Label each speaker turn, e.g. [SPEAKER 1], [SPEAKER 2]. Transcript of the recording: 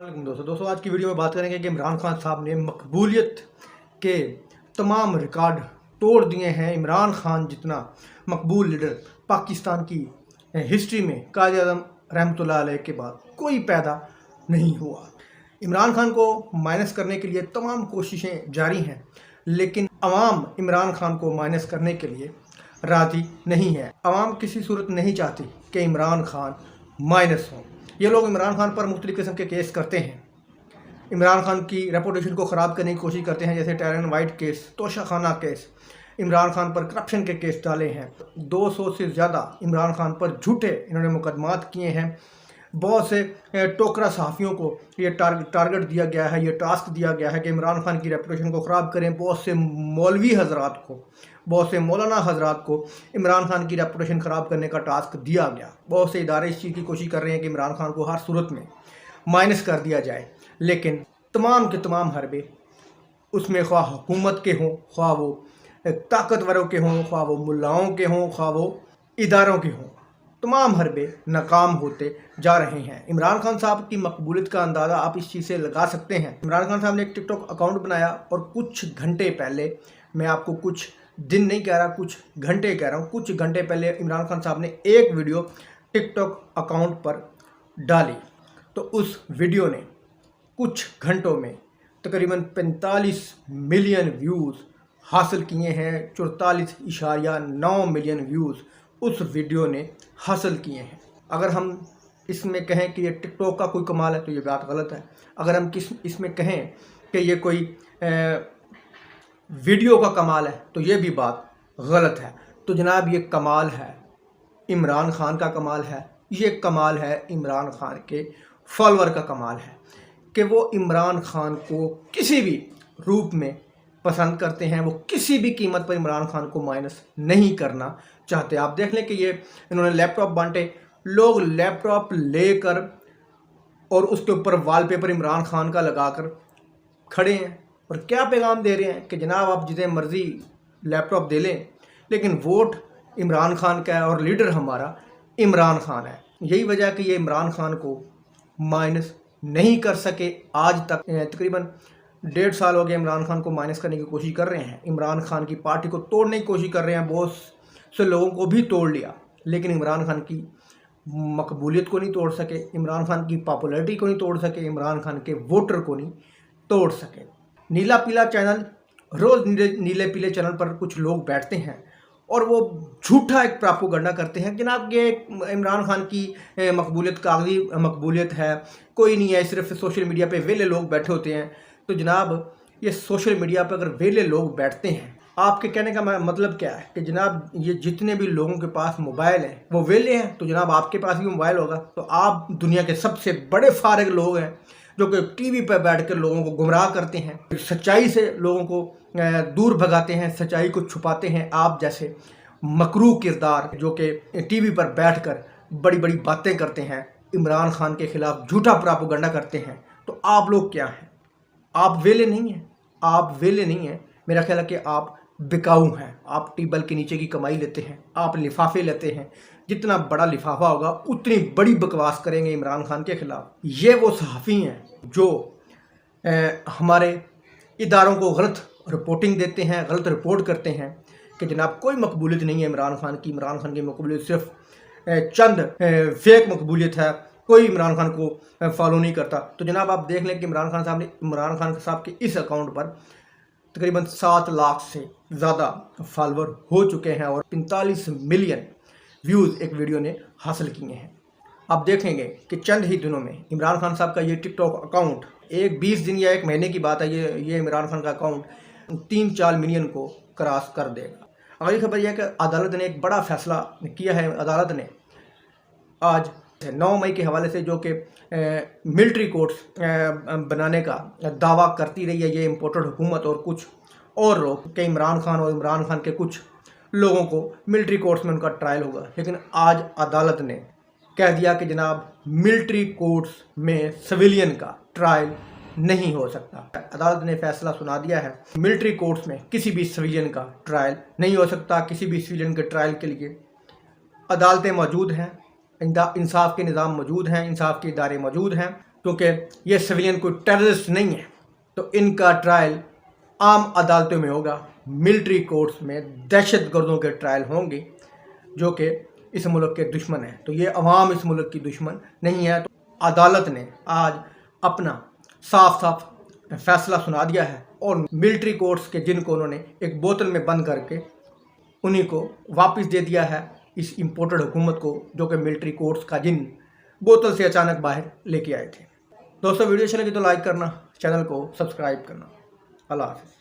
[SPEAKER 1] दोस्तों आज की वीडियो में बात करेंगे कि इमरान खान साहब ने मकबूलियत के तमाम रिकॉर्ड तोड़ दिए हैं। इमरान खान जितना मकबूल लीडर पाकिस्तान की हिस्ट्री में कायद आज़म रहमतुल्लाह अलैह के बाद कोई पैदा नहीं हुआ। इमरान खान को माइनस करने के लिए तमाम कोशिशें जारी हैं, लेकिन अवाम इमरान खान को माइनस करने के लिए राज़ी नहीं है। अवाम किसी सूरत नहीं चाहती कि इमरान खान माइनस हो। ये लोग इमरान खान पर मुख्तलिफ़ किस्म के केस करते हैं, इमरान खान की रेपुटेशन को ख़राब करने की कोशिश करते हैं, जैसे terrain white case, Toshakhana case, Imran Khan पर करप्शन के केस डाले हैं। 200 से ज़्यादा इमरान खान पर झूठे इन्होंने मुकदमात किए हैं। बहुत से टोकरा सहाफ़ियों को ये टारगेट दिया गया है, ये टास्क दिया गया है कि इमरान खान की रेपुटेशन को ख़राब करें। बहुत से मौलवी हजरात को, बहुत से मौलाना हजरात को इमरान खान की रेपुटेशन ख़राब करने का टास्क दिया गया। बहुत से इदारे इस चीज़ की कोशिश कर रहे हैं कि इमरान खान को हर सूरत में माइनस कर दिया जाए, लेकिन तमाम के तमाम हरबे उसमें ख्वाह हुकूमत के हों, ख्वाह वो ताकतवरों के हों, ख्वाह वो मुल्लाओं के हों, ख्वाह वो इदारों के हों, तमाम हरबे नाकाम होते जा रहे हैं। इमरान खान साहब की मकबूलियत का अंदाज़ा आप इस चीज़ से लगा सकते हैं। इमरान खान साहब ने एक टिकटॉक अकाउंट बनाया और कुछ घंटे पहले, मैं आपको कुछ दिन नहीं कह रहा, कुछ घंटे कह रहा हूँ, कुछ घंटे पहले इमरान खान साहब ने एक वीडियो टिकटॉक अकाउंट पर डाली, तो उस वीडियो ने कुछ घंटों में तकरीबन 45 मिलियन व्यूज़ हासिल किए हैं। 44.9 मिलियन व्यूज़ उस वीडियो ने हासिल किए हैं। अगर हम इसमें कहें कि ये टिकटॉक का कोई कमाल है तो ये बात गलत है। अगर हम इसमें कहें कि ये कोई वीडियो का कमाल है तो ये भी बात गलत है। तो जनाब ये कमाल है, इमरान खान का कमाल है। ये कमाल है इमरान खान के फॉलोअर का कमाल है कि वो इमरान खान को किसी भी रूप में पसंद करते हैं। वो किसी भी कीमत पर इमरान खान को माइनस नहीं करना चाहते। आप देख लें कि ये इन्होंने लैपटॉप बांटे, लोग लैपटॉप लेकर और उसके ऊपर वॉलपेपर इमरान खान का लगाकर खड़े हैं और क्या पैगाम दे रहे हैं कि जनाब आप जितने मर्ज़ी लैपटॉप दे लें, लेकिन वोट इमरान खान का है और लीडर हमारा इमरान खान है। यही वजह है कि ये इमरान खान को माइनस नहीं कर सके आज तक। तकरीबन 1.5 साल हो गए इमरान खान को माइनस करने की कोशिश कर रहे हैं। इमरान खान की पार्टी को तोड़ने की कोशिश कर रहे हैं, बहुत से लोगों को भी तोड़ लिया, लेकिन इमरान खान की मकबूलियत को नहीं तोड़ सके, इमरान खान की पॉपुलैरिटी को नहीं तोड़ सके, इमरान खान के वोटर को नहीं तोड़ सके। नीला पीला चैनल, रोज़ नीले पीले चैनल पर कुछ लोग बैठते हैं और वो झूठा एक प्रोपेगेंडा करते हैं कि जनाब ये इमरान खान की मकबूलियत कागजी मकबूलियत है, कोई नहीं है, सिर्फ सोशल मीडिया पे वेले लोग बैठे होते हैं। तो जनाब ये सोशल मीडिया पर अगर वेले लोग बैठते हैं, आपके कहने का मतलब क्या है कि जनाब ये जितने भी लोगों के पास मोबाइल हैं वो वेले हैं, तो जनाब आपके पास भी मोबाइल होगा। तो आप दुनिया के सबसे बड़े फारिग लोग हैं जो कि टीवी पर बैठकर लोगों को गुमराह करते हैं, सच्चाई से लोगों को दूर भगाते हैं, सच्चाई को छुपाते हैं। आप जैसे मकरू किरदार जो कि टीवी पर बैठकर बड़ी बड़ी बातें करते हैं, इमरान खान के खिलाफ झूठा प्रोपेगेंडा करते हैं, तो आप लोग क्या हैं? आप वेले नहीं हैं, आप वेले नहीं हैं। मेरा ख्याल है कि आप बिकाऊ हैं। आप टेबल के नीचे की कमाई लेते हैं, आप लिफाफे लेते हैं। जितना बड़ा लिफाफा होगा उतनी बड़ी बकवास करेंगे इमरान खान के खिलाफ। ये वो सहाफ़ी हैं जो हमारे इदारों को गलत रिपोर्टिंग देते हैं, गलत रिपोर्ट करते हैं कि जनाब कोई मकबूलियत नहीं है इमरान खान की। इमरान खान की मकबूलियत सिर्फ चंद फेक मकबूलियत है, कोई इमरान खान को फॉलो नहीं करता। तो जनाब आप देख लें कि इमरान खान साहब के इस अकाउंट पर तकरीबन 7 लाख से ज़्यादा फॉलोअर हो चुके हैं और 45 मिलियन व्यूज़ एक वीडियो ने हासिल किए हैं। आप देखेंगे कि चंद ही दिनों में इमरान खान साहब का ये टिकटॉक अकाउंट, एक 20 दिन या एक महीने की बात है, ये इमरान खान का अकाउंट 3-4 मिलियन को क्रॉस कर देगा। अगली खबर यह है कि अदालत ने एक बड़ा फैसला किया है। अदालत ने आज 9 मई के हवाले से, जो कि मिलिट्री कोर्ट्स बनाने का दावा करती रही है ये इम्पोर्टेड हुकूमत और कुछ और लोग, कि इमरान खान और इमरान खान के कुछ लोगों को मिलिट्री कोर्ट्स में उनका ट्रायल होगा, लेकिन आज अदालत ने कह दिया कि जनाब मिलिट्री कोर्ट्स में सिविलियन का ट्रायल नहीं हो सकता। अदालत ने फैसला सुना दिया है, मिलिट्री कोर्ट्स में किसी भी सिविलियन का ट्रायल नहीं हो सकता। किसी भी सिविलियन के ट्रायल के लिए अदालतें मौजूद हैं, इंसाफ के निज़ाम मौजूद हैं, इंसाफ के इदारे मौजूद हैं। क्योंकि ये सिविलियन कोई टेररिस्ट नहीं है, तो इनका ट्रायल आम अदालतों में होगा, मिलिट्री कोर्ट्स में दहशतगर्दों के ट्रायल होंगे जो कि इस मुल्क के दुश्मन हैं। तो ये अवाम इस मुल्क की दुश्मन नहीं है। तो अदालत ने आज अपना साफ साफ फैसला सुना दिया है और मिलिट्री कोर्ट्स के जिनको उन्होंने एक बोतल में बंद करके उन्हीं को वापस दे दिया है, इस इम्पोर्टेड हुकूमत को, जो कि मिलिट्री कोर्ट्स का जिन बोतल से अचानक बाहर लेके आए थे। दोस्तों वीडियो अच्छी लगी तो लाइक करना, चैनल को सब्सक्राइब करना। अल्लाह हाफ़िज़।